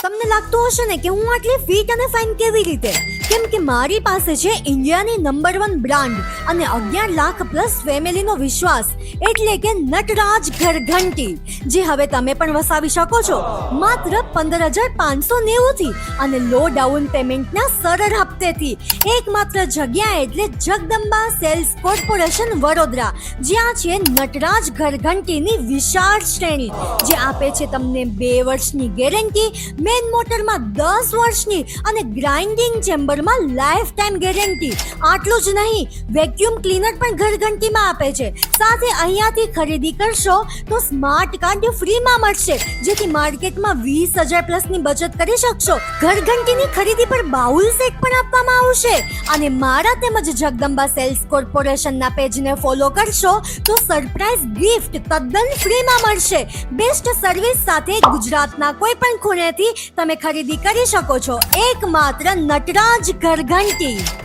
તમને લાગતું હશે ને કે હું આટલી ફિટ અને ફાઇન કેવી રીતે? કેમ કે મારી પાસે છે ઇન્ડિયાની નંબર 1 બ્રાન્ડ અને 11 લાખ પ્લસ ફેમિલીનો વિશ્વાસ, એટલે કે નટરાજ ઘરઘંટી, જે હવે તમે પણ વસાવી શકો છો માત્ર 15,590 થી અને લો ડાઉન પેમેન્ટના સરળ હપ્તેથી. એકમાત્ર જગ્યા એટલે જગદંબા સેલ્સ કોર્પોરેશન વડોદરા, જ્યાં છે નટરાજ ઘરઘંટીની વિશાળ શ્રેણી, જે આપે છે તમને 2 વર્ષની ગેરંટી, મેન મોટરમાં 10 વર્ષની અને ગ્રાઇન્ડિંગ ચેમ્બરમાં લાઈફ ટાઈમ ગેરંટી. આટલું જ નહીં, વેક્યુમ ક્લીનર પણ ઘરઘંટીમાં આપે છે. સાથે અહીંયાથી ખરીદી કરશો તો સ્માર્ટ કાર્ડ ફ્રીમાં મળશે, જેથી માર્કેટમાં 20,000 પ્લસની બચત કરી શકશો. ઘરઘંટીની ખરીદી પર બાઉલ સેટ પણ આપવામાં આવશે. અને મારા તેમજ જગદંબા સેલ્સ કોર્પોરેશનના પેજને ફોલો કરશો તો સરપ્રાઈઝ ગિફ્ટ તદ્દન ફ્રીમાં મળશે. બેસ્ટ સર્વિસ સાથે ગુજરાતના કોઈ પણ ખૂણેથી તમે ખરીદી કરી શકો છો. એકમાત્ર નટરાજ ઘરઘંટી.